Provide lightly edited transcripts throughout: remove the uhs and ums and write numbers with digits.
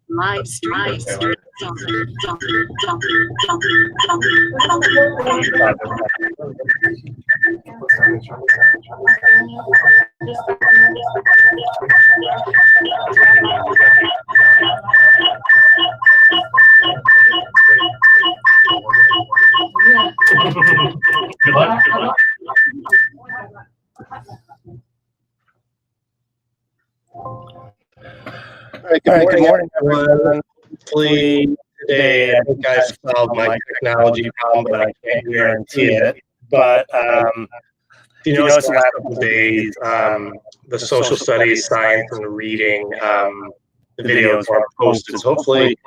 Live stream. Good luck. All right, good morning, everyone. Hopefully today, I think I solved my technology problem, but I can't guarantee it. But if you notice the last couple of days, the social studies, science, and the reading, the videos weren't posted. So hopefully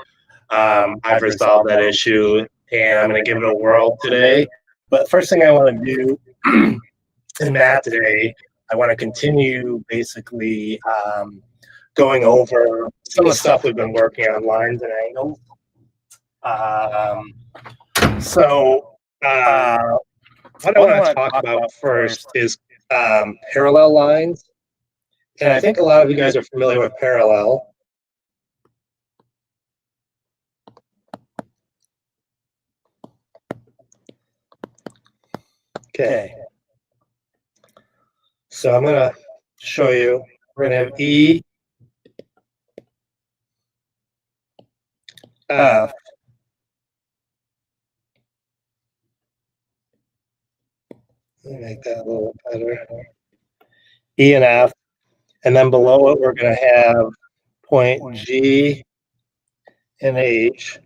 I've resolved that issue, and I'm going to give it a whirl today. But first thing I want to do in math today, I want to continue basically going over some of the stuff we've been working on, lines and angles. What I want to talk about first is parallel lines. And I think a lot of you guys are familiar with parallel. Okay. So I'm going to show you. We're going to have E, F, let me make that a little better. E and F, and then below it we're going to have point G and H.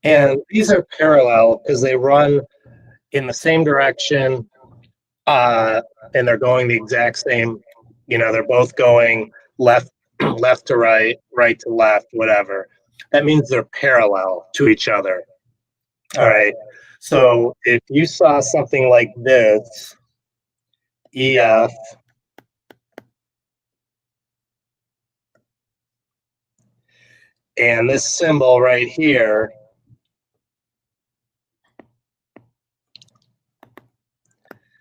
And these are parallel because they run in the same direction, and they're going the exact same, they're both going left to right, right to left, whatever. That means they're parallel to each other. All right. So if you saw something like this, EF, and this symbol right here,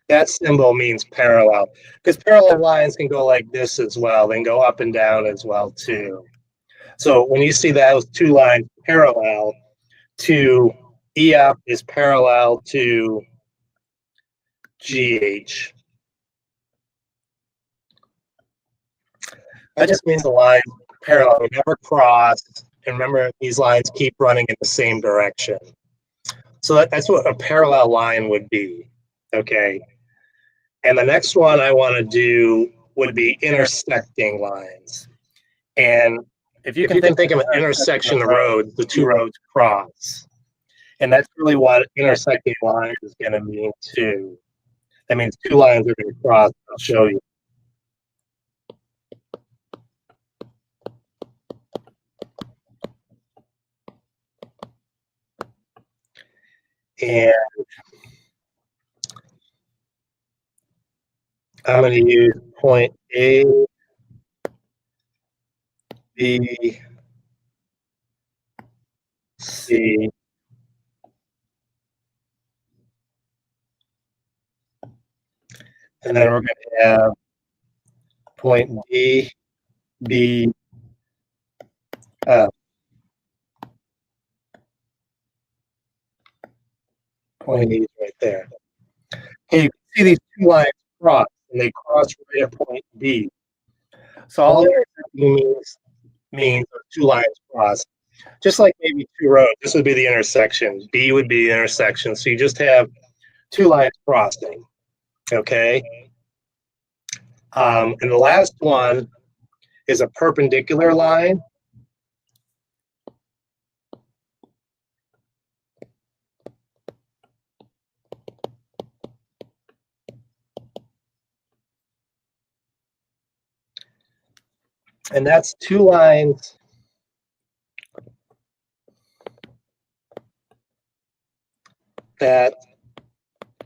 that symbol means parallel, because parallel lines can go like this as well. They can go up and down as well too. So when you see those two lines parallel to EF is parallel to GH. That just means the lines parallel, they never cross. And remember, these lines keep running in the same direction. So that's what a parallel line would be, okay? And the next one I want to do would be intersecting lines. And if you can think of an intersection of roads, the two roads cross. And that's really what intersecting lines is going to mean too. That means two lines are going to cross. I'll show you. And I'm going to use point A, B, C, and then we're going to have point D, B, F. Point E is right there. And you can see these two lines cross, and they cross right at point B. So all intersecting means those two lines cross. Just like maybe two roads, this would be the intersection. B would be the intersection. So you just have two lines crossing, okay? And the last one is a perpendicular line. And that's two lines that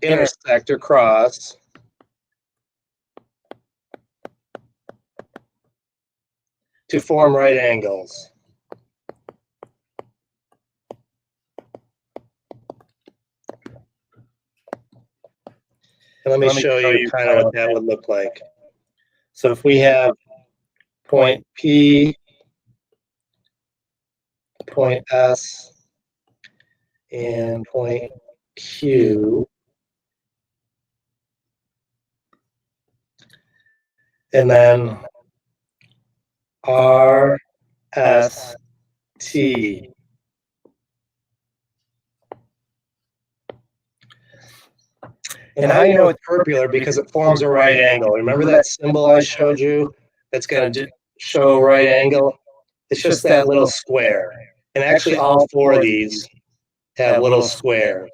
intersect or cross to form right angles. And let me show you kind of what that would look like. So if we have point P, point S, and point Q, and then R, S, T. And how you know it's perpendicular? Because it forms a right angle. Remember that symbol I showed you that's going to show a right angle? It's just that little square. And actually all four of these have little squares.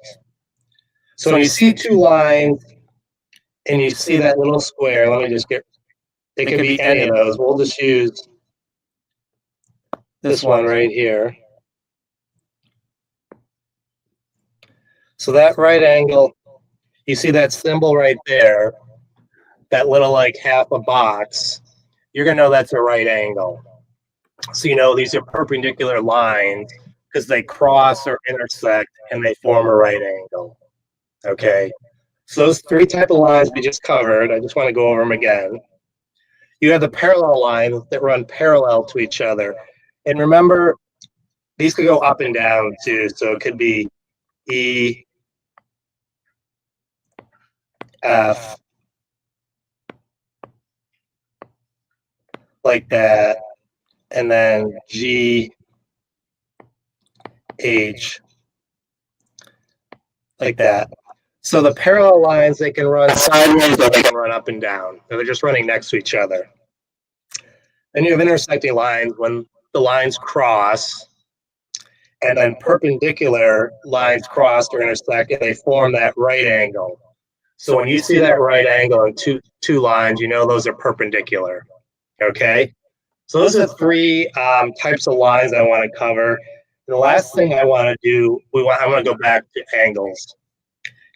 So when you see two lines and you see that little square, let me just get, it could be any of those. We'll just use this one right here. So that right angle, you see that symbol right there, that little like half a box, you're going to know that's a right angle. So you know these are perpendicular lines because they cross or intersect and they form a right angle. Okay, so those three type of lines we just covered, I just want to go over them again. You have the parallel lines that run parallel to each other. And remember, these could go up and down too. So it could be E, F, like that, and then G, H, like that. So the parallel lines, they can run sideways or they can run up and down. They're just running next to each other. Then you have intersecting lines when the lines cross, and then perpendicular lines cross or intersect, and they form that right angle. So when you see that right angle in two lines, you know those are perpendicular. Okay? So those are three types of lines I want to cover. The last thing I want to do, I want to go back to angles.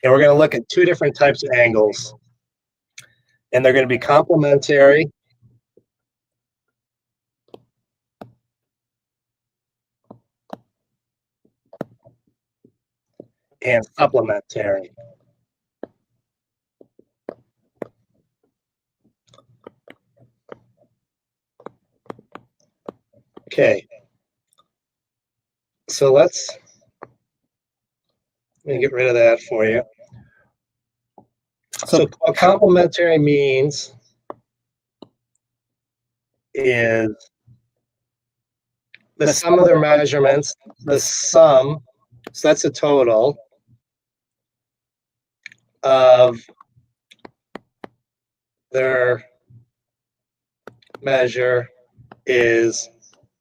And we're going to look at two different types of angles. And they're going to be complementary and supplementary. Okay. So let me get rid of that for you. So what complementary means is the sum of their measurements, the sum, so that's a total of their measure is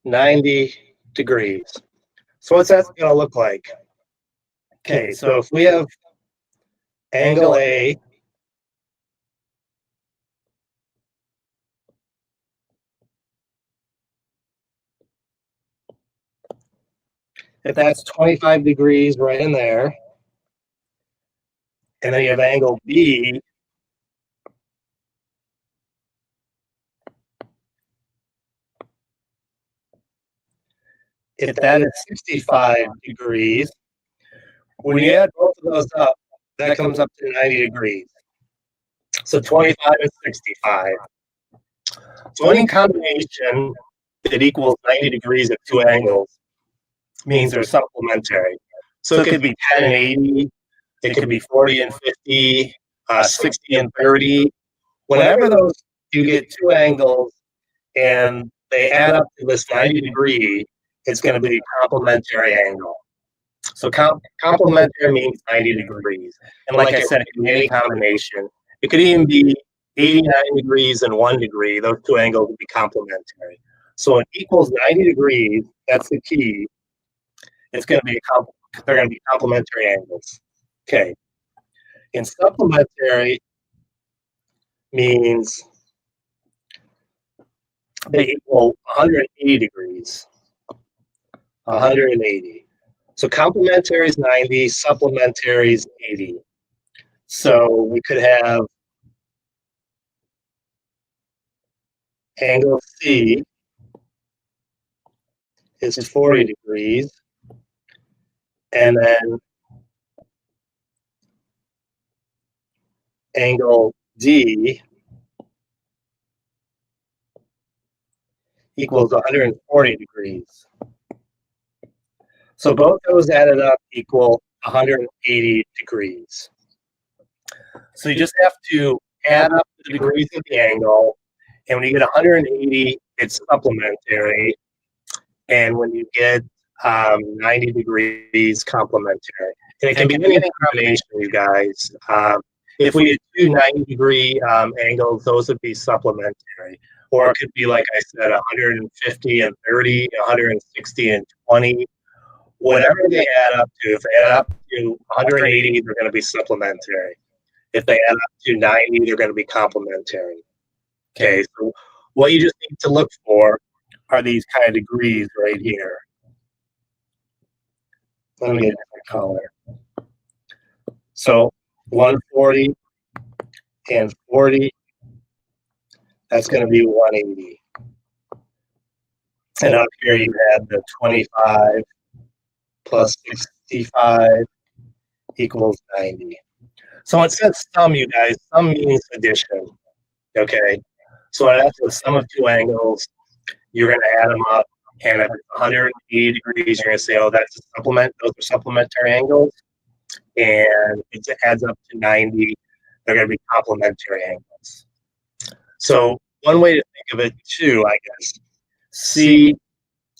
90 degrees. So what's that going to look like? Okay, so if we have angle A, if that's 25 degrees right in there, and then you have angle B, if that is 65 degrees, when you add both of those up, that comes up to 90 degrees. So 25 and 65. So any combination that equals 90 degrees at two angles means they're supplementary. So it could be 10 and 80, it could be 40 and 50, 60 and 30. Whenever those you get two angles and they add up to this 90 degree, it's going to be a complementary angle. So complementary means 90 degrees. And like I said, it can be any combination. It could even be 89 degrees and 1 degree. Those two angles would be complementary. So when it equals 90 degrees, that's the key. It's going to be they're going to be complementary angles. Okay. And supplementary means they equal 180 degrees. 180. So complementary is 90, supplementary is 80. So we could have angle C is 40 degrees, and then angle D equals 140 degrees. So both those added up equal 180 degrees. So you just have to add up the degrees of the angle, and when you get 180, it's supplementary, and when you get 90 degrees, complementary. And it can be any combination, you guys. If we had two 90-degree angles, those would be supplementary. Or it could be, like I said, 150 and 30, 160 and 20. Whatever they add up to, if they add up to 180, they're going to be supplementary. If they add up to 90, they're going to be complementary. Okay, so what you just need to look for are these kind of degrees right here. Let me get a different color. So 140 and 40, that's going to be 180. And up here you have the 25 plus 65 equals 90. So it says sum, you guys. Sum means addition. Okay. So that's the sum of two angles. You're going to add them up. And if it's 180 degrees, you're going to say, oh, that's a supplement. Those are supplementary angles. And if it adds up to 90, they're going to be complementary angles. So one way to think of it too, I guess, C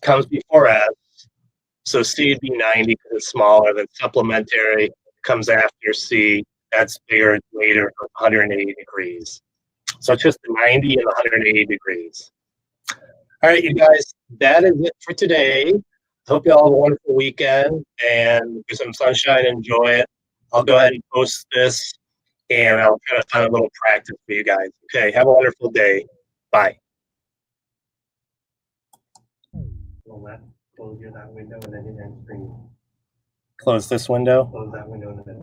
comes before S. So C would be 90 because it's smaller than supplementary comes after C. That's bigger and later for 180 degrees. So it's just the 90 and 180 degrees. All right, you guys, that is it for today. Hope you all have a wonderful weekend and get some sunshine, enjoy it. I'll go ahead and post this and I'll try to find a little practice for you guys. Okay, have a wonderful day. Bye. Close that window and then hit end screen. Close this window. Close that window and then